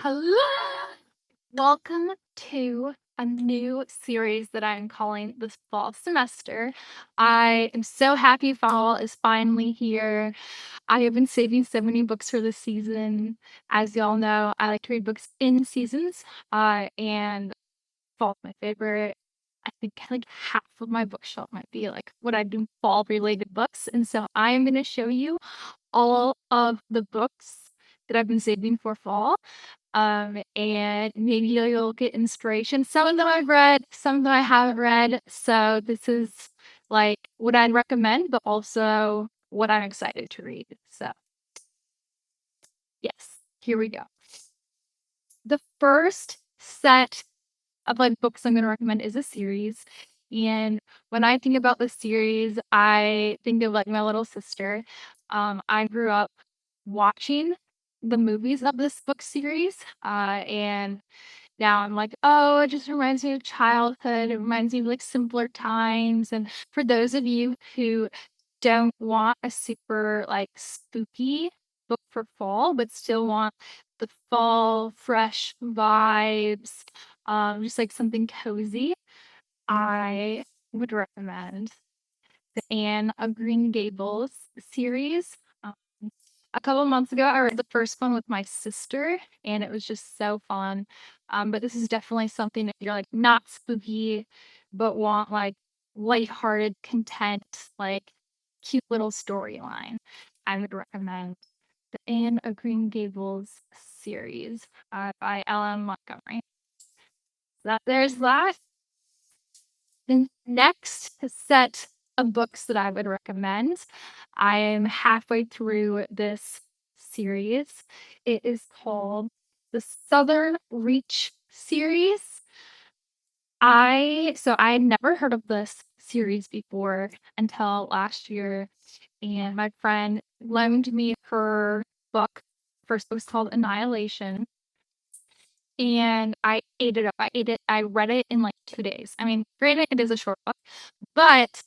Hello! Welcome to a new series that I'm calling this fall semester. I am so happy fall is finally here. I have been saving so many books for this season. As y'all know, I like to read books in seasons, and fall is my favorite. I think like half of my bookshelf might be like what I do fall related books. And so I am going to show you all of the books that I've been saving for fall. And maybe you'll get inspiration. Some of them I've read, some of them I haven't read. So this is like what I'd recommend, but also what I'm excited to read. So yes, here we go. The first set of like books I'm going to recommend is a series. And when I think about the series, I think of like my little sister. I grew up watching the movies of this book series, and now I'm like, oh, it just reminds me of childhood. It reminds me of like simpler times. And for those of you who don't want a super like spooky book for fall, but still want the fall fresh vibes, just like something cozy, I would recommend the Anne of Green Gables series. Um, a couple months ago, I read the first one with my sister, and it was just so fun. But this is definitely something if you're like not spooky, but want like lighthearted content, like cute little storyline. I would recommend the Anne of Green Gables series by Ellen Montgomery. There's that. The next set of books that I would recommend, I am halfway through this series. It is called the Southern Reach series. I had never heard of this series before until last year, and my friend loaned me her book. First book was called Annihilation, and I ate it up. I read it in like 2 days. I mean, granted, it is a short book, but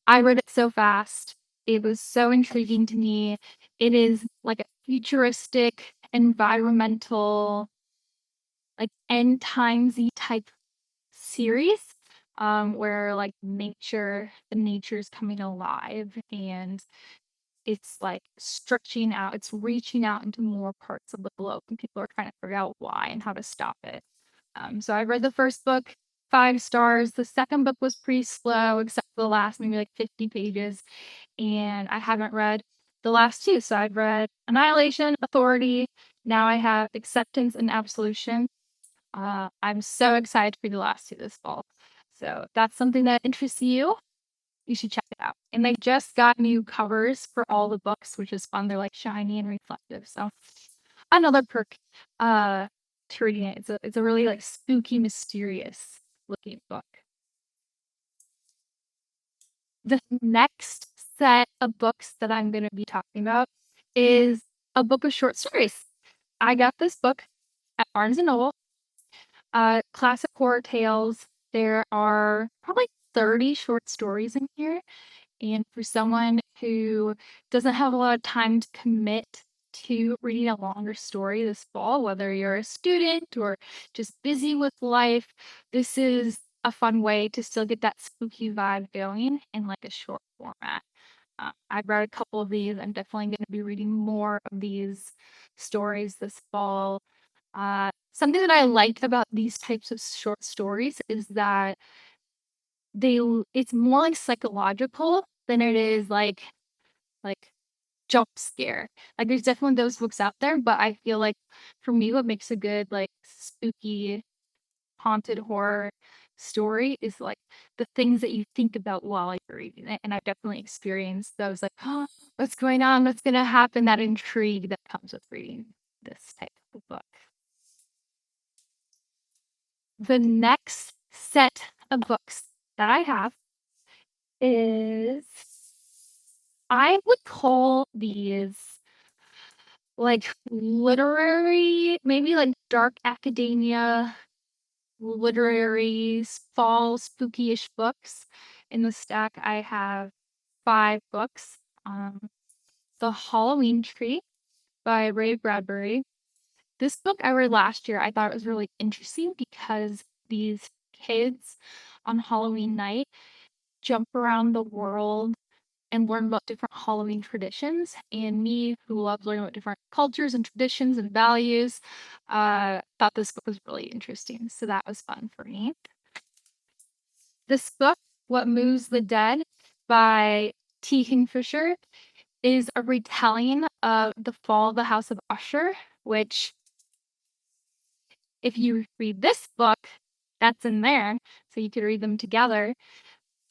I read it so fast. It was so intriguing to me. It is like a futuristic, environmental, like end timesy type series, where like the nature's coming alive, and it's like stretching out, it's reaching out into more parts of the globe, and people are trying to figure out why and how to stop it. So I read the first book, 5 stars. The second book was pretty slow, except for the last maybe like 50 pages. And I haven't read the last two. So I've read Annihilation, Authority. Now I have Acceptance and Absolution. I'm so excited for the last two this fall. So if that's something that interests you, you should check it out. And they just got new covers for all the books, which is fun. They're like shiny and reflective. So another perk to reading it. It's a really like spooky, mysterious looking book. The next set of books that I'm going to be talking about is a book of short stories. I got this book at Barnes and Noble. Classic Horror Tales. There are probably 30 short stories in here. And for someone who doesn't have a lot of time to commit to reading a longer story this fall, whether you're a student or just busy with life, this is a fun way to still get that spooky vibe going in like a short format. I've read a couple of these. I'm definitely going to be reading more of these stories this fall. Something that I like about these types of short stories is that it's more like psychological than it is like jump scare. Like there's definitely those books out there, but I feel like for me what makes a good like spooky haunted horror story is like the things that you think about while you're reading it. And I've definitely experienced those like, oh, what's going on? What's gonna happen? That intrigue that comes with reading this type of book. The next set of books that I have is I would call these like literary, maybe like dark academia, literary, fall spooky-ish books. In the stack, I have 5 books. The Halloween Tree by Ray Bradbury. This book I read last year, I thought it was really interesting because these kids on Halloween night jump around the world and learn about different Halloween traditions. And me, who loves learning about different cultures and traditions and values, thought this book was really interesting. So that was fun for me. This book, What Moves the Dead by T. Kingfisher, is a retelling of The Fall of the House of Usher, which, if you read this book, that's in there. So you could read them together.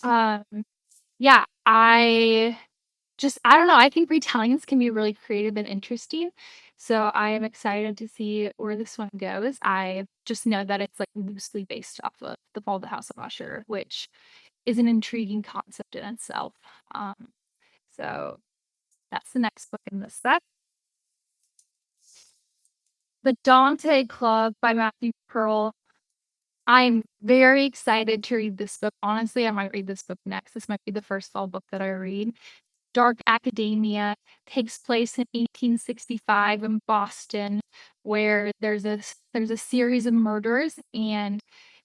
Um, yeah, I don't know, I think retellings can be really creative and interesting. So I am excited to see where this one goes. I just know that it's like loosely based off of The Fall of the House of Usher, which is an intriguing concept in itself. Um, so that's the next book in this set. The Dante Club by Matthew Pearl. I'm very excited to read this book. Honestly, I might read this book next. This might be the first fall book that I read. Dark Academia takes place in 1865 in Boston, where there's a series of murders, and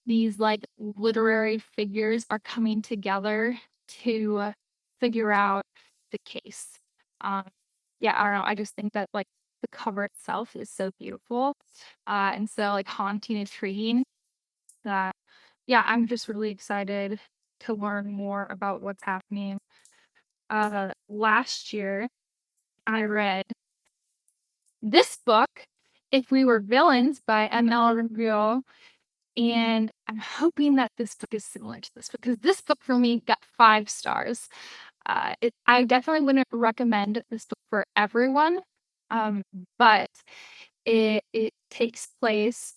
these like literary figures are coming together to figure out the case. Um, yeah, I don't know. I just think that like the cover itself is so beautiful, and so like haunting, intriguing. That yeah, I'm just really excited to learn more about what's happening. Last year, I read this book, If We Were Villains by M.L. Reveal, and I'm hoping that this book is similar to this because this book for me got 5 stars. I definitely wouldn't recommend this book for everyone, um, but it takes place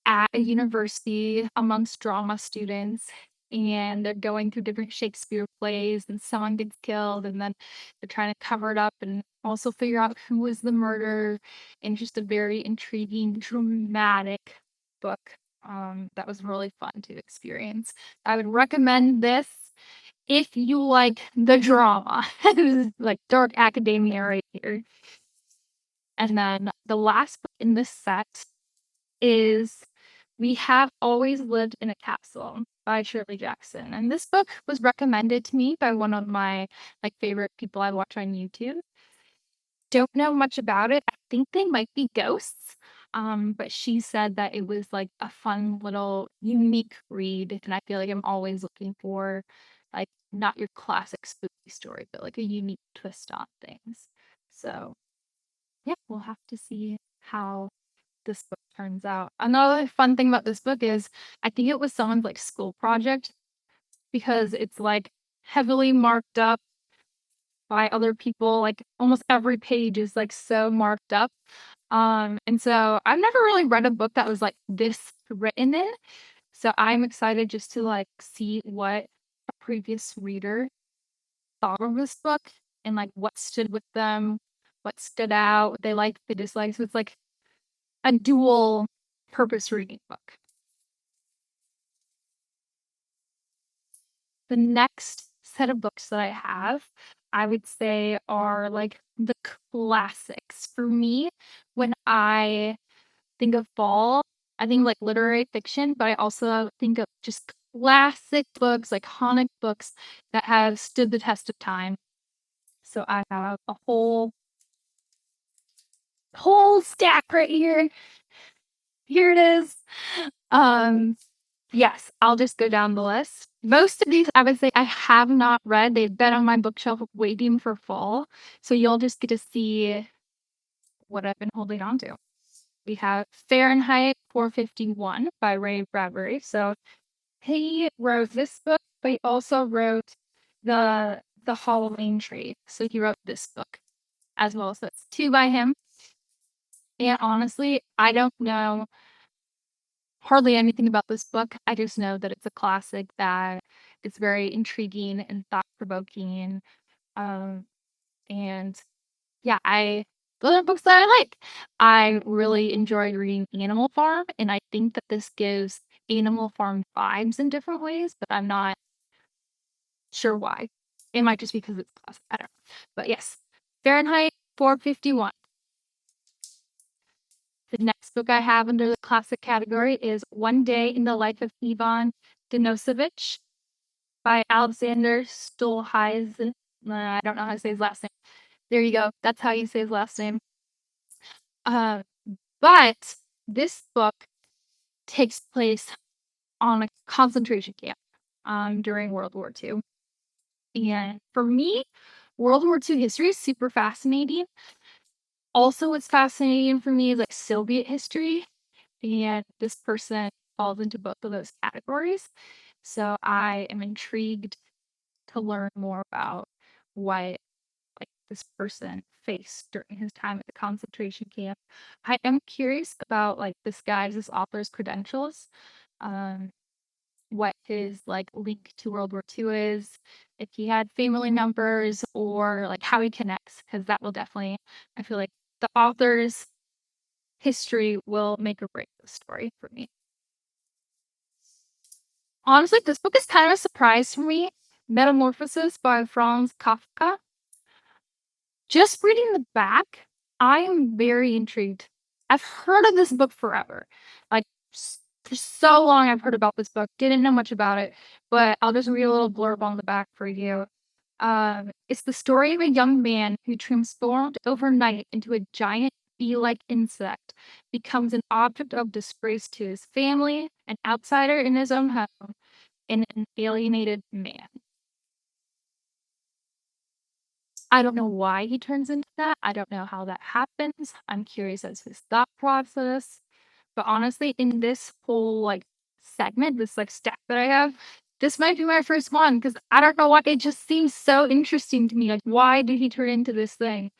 at a university amongst drama students, and they're going through different Shakespeare plays, and someone gets killed, and then they're trying to cover it up and also figure out who was the murderer. And just a very intriguing, dramatic book that was really fun to experience. I would recommend this if you like the drama. This is like dark academia right here. And then the last book in this set is We Have Always Lived in a Castle by Shirley Jackson. And this book was recommended to me by one of my like favorite people I watch on YouTube. Don't know much about it. I think they might be ghosts. But she said that it was like a fun little unique read. And I feel like I'm always looking for like not your classic spooky story, but like a unique twist on things. So yeah, we'll have to see how this book turns out. Another fun thing about this book is I think it was someone's like school project because it's like heavily marked up by other people. Like almost every page is like so marked up. And so I've never really read a book that was like this written in. So I'm excited just to like see what a previous reader thought of this book and like what stood with them, what stood out, what they liked, they disliked. So it's like a dual purpose reading book. The next set of books that I have, I would say, are like the classics. For me, when I think of fall, I think like literary fiction, but I also think of just classic books, iconic books that have stood the test of time. So I have a whole stack right here. Here it is. Um, Yes, I'll just go down the list. Most of these, I would say, I have not read. They've been on my bookshelf waiting for fall. So you'll just get to see what I've been holding on to. We have Fahrenheit 451 by Ray Bradbury. So he wrote this book, but he also wrote the Halloween Tree. So he wrote this book as well. So it's 2 by him. And honestly, I don't know hardly anything about this book. I just know that it's a classic, that it's very intriguing and thought-provoking. Um, and yeah, those are books that I like. I really enjoyed reading Animal Farm, and I think that this gives Animal Farm vibes in different ways, but I'm not sure why. It might just be because it's classic. I don't know. But yes, Fahrenheit 451. The next book I have under the classic category is One Day in the Life of Ivan Denisovich by Alexander Stolhuizen. I don't know how to say his last name. There you go. That's how you say his last name. But this book takes place on a concentration camp during World War II. And for me, World War II history is super fascinating. Also, what's fascinating for me is like Soviet history, and this person falls into both of those categories. So I am intrigued to learn more about what like this person faced during his time at the concentration camp. I am curious about like this author's credentials. Um, what his like link to World War II is, if he had family members, or like how he connects, because that will definitely, I feel like the author's history will make or break the story for me. Honestly, this book is kind of a surprise for me. Metamorphosis by Franz Kafka. Just reading the back, I am very intrigued. I've heard of this book forever. Like, for so long, I've heard about this book. Didn't know much about it, but I'll just read a little blurb on the back for you. It's the story of a young man who transformed overnight into a giant bee-like insect, becomes an object of disgrace to his family, an outsider in his own home, and an alienated man. I don't know why he turns into that. I don't know how that happens. I'm curious as to his thought process. But honestly, in this whole like segment, this like stack that I have, this might be my first one because I don't know why it just seems so interesting to me. Like, why did he turn into this thing?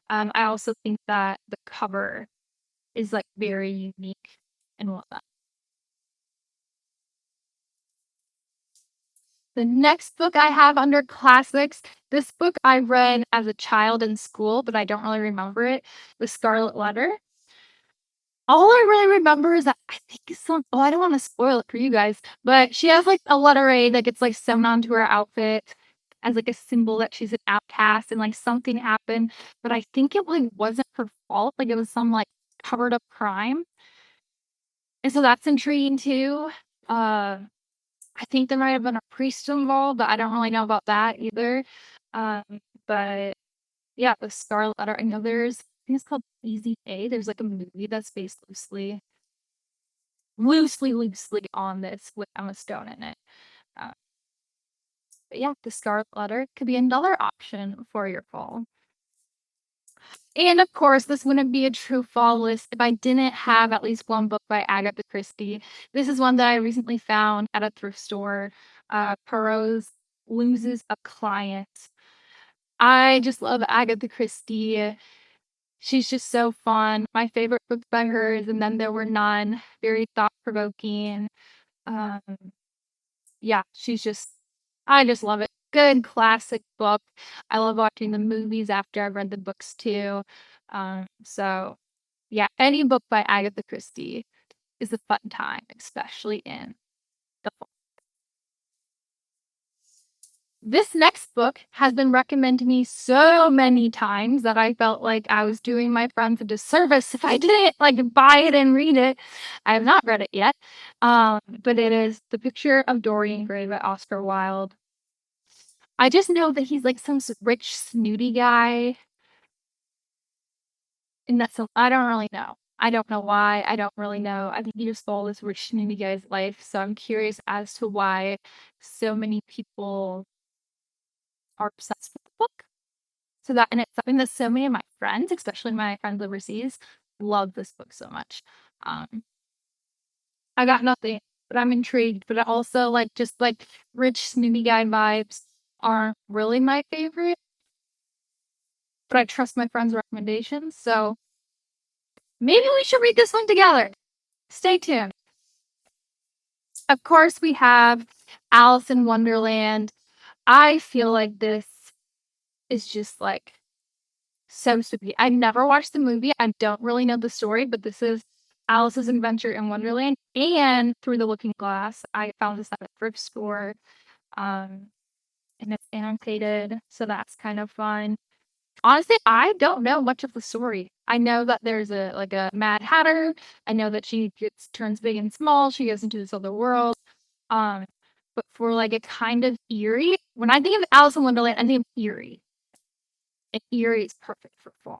I also think that the cover is like very unique and whatnot. The next book I have under classics, this book I read as a child in school, but I don't really remember it, The Scarlet Letter. All I really remember is that I think it's I don't want to spoil it for you guys, but she has like a letter A that gets like sewn onto her outfit as like a symbol that she's an outcast and like something happened, but I think it like wasn't her fault. Like it was some like covered up crime. And so that's intriguing too. I think there might have been a priest involved, but I don't really know about that either. Um, but yeah, the Scarlet Letter. I know I think it's called Easy A. There's like a movie that's based loosely on this with Emma Stone in it. Uh, but yeah, the Scarlet Letter could be another option for your fall. And of course, this wouldn't be a true fall list if I didn't have at least one book by Agatha Christie. This is one that I recently found at a thrift store. Poirot Loses a Client. I just love Agatha Christie. She's just so fun. My favorite book by her is And Then There Were None. Very thought-provoking. Um, yeah, I just love it. Good classic book. I love watching the movies after I've read the books too. So yeah, any book by Agatha Christie is a fun time, especially in the fall. This next book has been recommended to me so many times that I felt like I was doing my friends a disservice if I didn't like buy it and read it. I have not read it yet. But it is The Picture of Dorian Gray by Oscar Wilde. I just know that he's like some rich, snooty guy. And I don't really know. I don't know why. I don't really know. I think he just stole this rich, snooty guy's life. So I'm curious as to why so many people are obsessed with the book. So that, and it's something that so many of my friends, especially my friends overseas, love this book so much. Um, I got nothing, but I'm intrigued. But also, like, just like rich, snooty guy vibes aren't really my favorite. But I trust my friends' recommendations. So maybe we should read this one together. Stay tuned. Of course, we have Alice in Wonderland. I feel like this is just like so stupid. I never watched the movie. I don't really know the story, but this is Alice's Adventure in Wonderland and Through the Looking Glass. I found this at a thrift store. And it's annotated, so that's kind of fun. Honestly, I don't know much of the story. I know that there's a Mad Hatter. I know that she turns big and small. She goes into this other world. Um, but for like a kind of eerie, when I think of Alice in Wonderland, I think of eerie. And eerie is perfect for fall.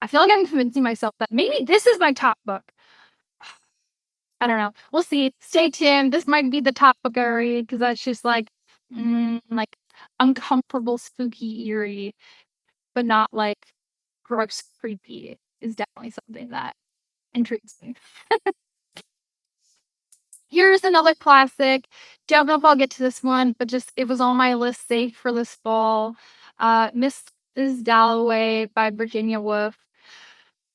I feel like I'm convincing myself that maybe this is my top book. I don't know. We'll see. Stay tuned. This might be the top book I read because that's just like uncomfortable, spooky, eerie, but not like gross, creepy. Is definitely something that intrigues me. Here's another classic. Don't know if I'll get to this one, but just it was on my list saved for this fall. Mrs. Dalloway by Virginia Woolf.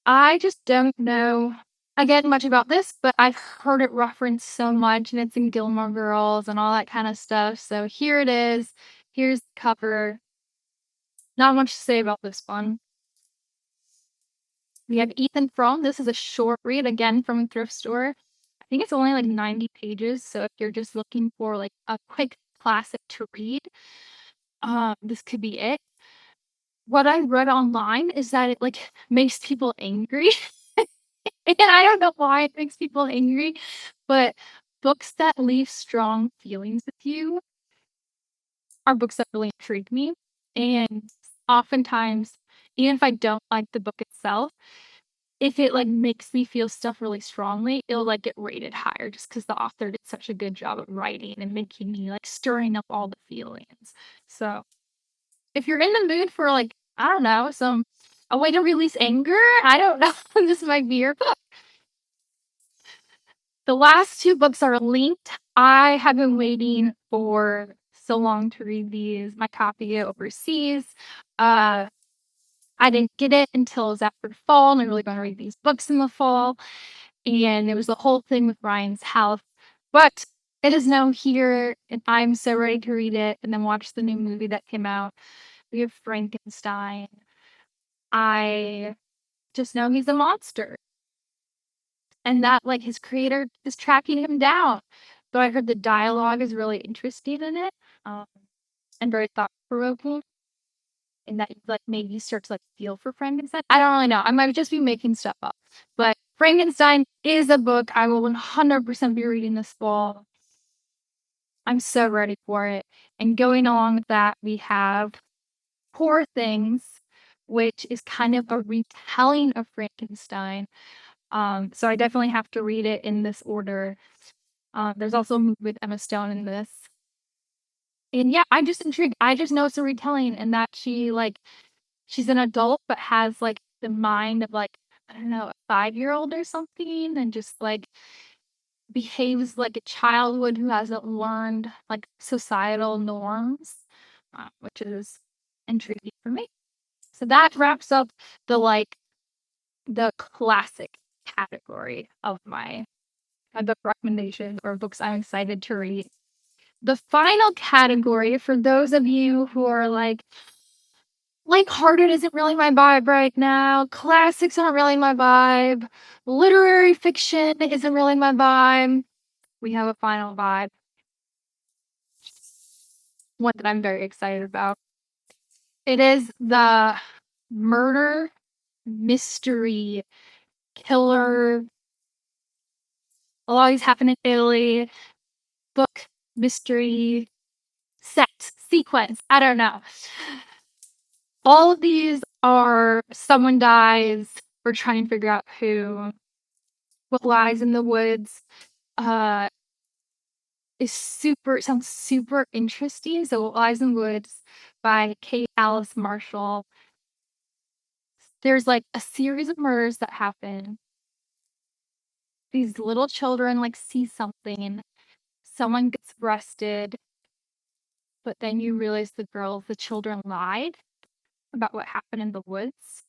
I just don't know again much about this, but I've heard it referenced so much, and it's in Gilmore Girls and all that kind of stuff. So here it is. Here's the cover. Not much to say about this one. We have Ethan Frome. This is a short read again from a thrift store. I think it's only like 90 pages. So if you're just looking for like a quick classic to read, this could be it. What I read online is that it like makes people angry. And I don't know why it makes people angry, but books that leave strong feelings with you are books that really intrigue me. And oftentimes, even if I don't like the book itself, if it like makes me feel stuff really strongly, it'll like get rated higher just because the author did such a good job of writing and making me like stirring up all the feelings. So if you're in the mood for like, I don't know, a way to release anger, I don't know, this might be your book. The last two books are linked. I have been waiting for so long to read these. My copy overseas. I didn't get it until it was after fall, and I'm really going to read these books in the fall. And it was the whole thing with Ryan's health. But it is now here, and I'm so ready to read it and then watch the new movie that came out. We have Frankenstein. I just know he's a monster. And that like his creator is tracking him down. Though I heard the dialogue is really interesting in it, and very thought provoking, and that like maybe you start to like feel for Frankenstein. I don't really know. I might just be making stuff up, but Frankenstein is a book I will 100% be reading this fall. I'm so ready for it. And going along with that, we have Poor Things, which is kind of a retelling of Frankenstein. So I definitely have to read it in this order. There's also a movie with Emma Stone in this. And yeah, I'm just intrigued. I just know it's a retelling and that she's an adult but has like the mind of like, I don't know, a 5-year-old or something, and just like behaves like a childhood who hasn't learned like societal norms, which is intriguing for me. So that wraps up the classic category of my book recommendations or books I'm excited to read. The final category for those of you who are like, lighthearted isn't really my vibe right now. Classics aren't really my vibe. Literary fiction isn't really my vibe. We have a final vibe. One that I'm very excited about. It is the murder mystery killer. A lot of these happen in Italy. Book mystery set sequence. I don't know. All of these are someone dies. We're trying to figure out who. What Lies in the Woods sounds super interesting. So What Lies in the Woods by Kate Alice Marshall. There's like a series of murders that happen. These little children like see something. Someone gets arrested. But then you realize the children lied about what happened in the woods.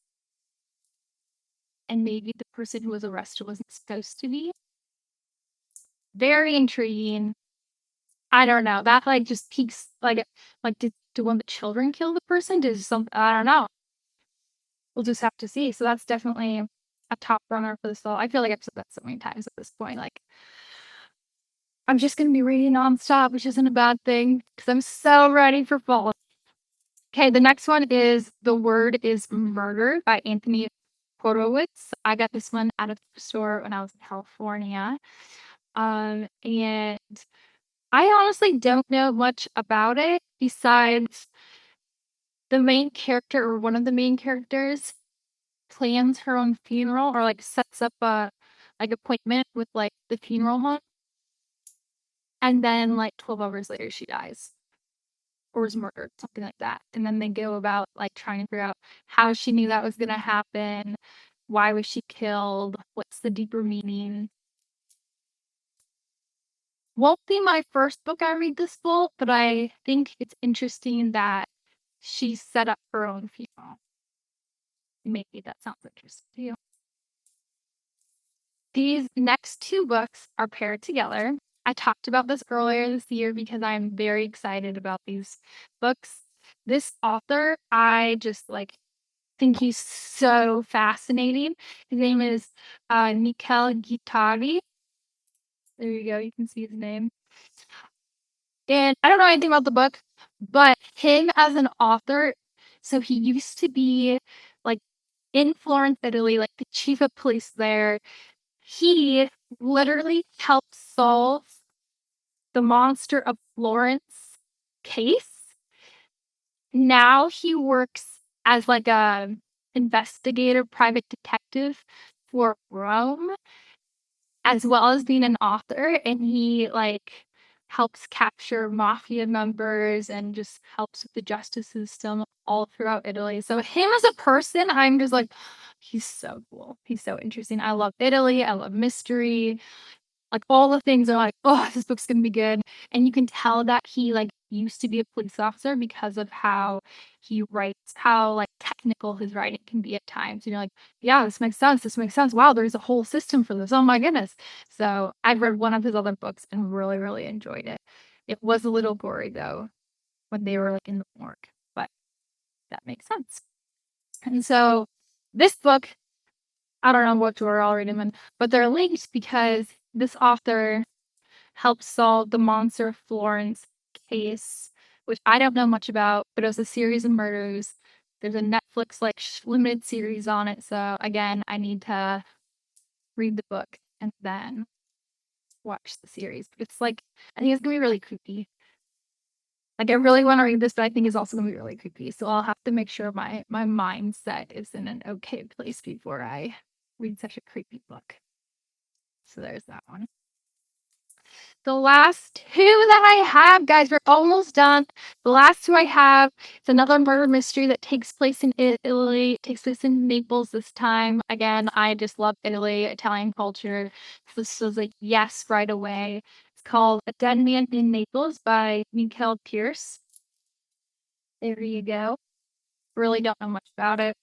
And maybe the person who was arrested wasn't supposed to be. Very intriguing. I don't know. That like just piques like did one of the children kill the person? Did some I don't know. We'll just have to see. So that's definitely a top runner for this fall. I feel like I've said that so many times at this point. Like I'm just gonna be reading nonstop, which isn't a bad thing because I'm so ready for fall. Okay, the next one is The Word is Murder by Anthony Horowitz. I got this one at a store when I was in California. And I honestly don't know much about it besides the main character or one of the main characters plans her own funeral or like sets up a like appointment with like the funeral home, and then like 12 hours later she dies or is murdered, something like that. And then they go about like trying to figure out how she knew that was gonna happen, why was she killed, what's the deeper meaning. Won't be my first book I read this fall, but I think it's interesting that she set up her own funeral. Maybe that sounds interesting to you. These next two books are paired together. I talked about this earlier this year because I'm very excited about these books. This author, I just like think he's so fascinating. His name is Mikel Guattari. There you go. You can see his name. And I don't know anything about the book, but him as an author, so he used to be like in Florence, Italy, like the chief of police there. He literally helped solve the Monster of Florence case. Now he works as like a investigator, private detective for Rome, as well as being an author, and he like helps capture mafia members and just helps with the justice system all throughout Italy. So him as a person, I'm just like, he's so cool. He's so interesting. I love Italy. I love mystery. Like all the things are like, oh, this book's gonna be good. And you can tell that he like used to be a police officer because of how he writes, how like technical his writing can be at times. And you're like, yeah, this makes sense. This makes sense. Wow, there's a whole system for this. Oh my goodness. So I've read one of his other books and really, really enjoyed it. It was a little gory though when they were like in the morgue, but that makes sense. And so this book, I don't know what you're all reading them in, but they're linked because this author helped solve the Monster of Florence case, which I don't know much about, but it was a series of murders. There's a Netflix like limited series on it, so again, I need to read the book and then watch the series. It's like I think it's gonna be really creepy. Like I really want to read this, but I think it's also gonna be really creepy. So I'll have to make sure my mindset is in an okay place before I read such a creepy book. So there's that one. The last two that I have, guys, we're almost done. The last two I have, it's another murder mystery that takes place in Italy. It takes place in Naples this time. Again, I just love Italy, Italian culture. So this was like, yes, right away. It's called A Dead Man in Naples by Mikael Pierce. There you go. Really don't know much about it.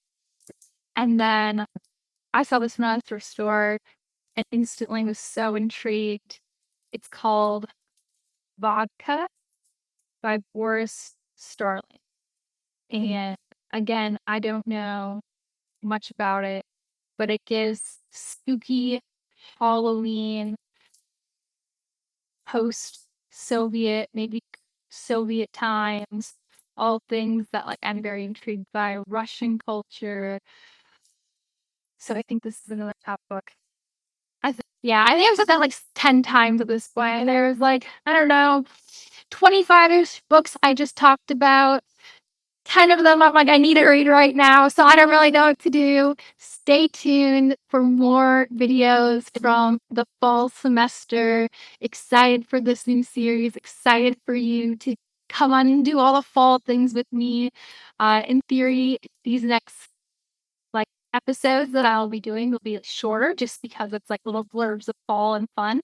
And then I saw this one at the thrift store and instantly was so intrigued. It's called Vodka by Boris Starling. And again, I don't know much about it, but it gives spooky Halloween post Soviet, maybe Soviet times, all things that like I'm very intrigued by, Russian culture. So I think this is another top book. Yeah, I think I've said that like 10 times at this point. There's like, I don't know, 25-ish books I just talked about. 10 of them I'm like, I need to read right now, so I don't really know what to do. Stay tuned for more videos from the fall semester. Excited for this new series. Excited for you to come on and do all the fall things with me. In theory, these next like episodes that I'll be doing will be shorter just because it's like little blurbs of fall and fun.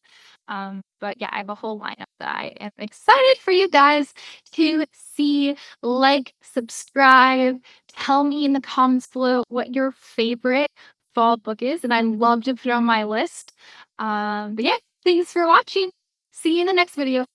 But yeah, I have a whole lineup that I am excited for you guys to see, like, subscribe, tell me in the comments below what your favorite fall book is, and I'd love to put it on my list. But yeah, thanks for watching. See you in the next video.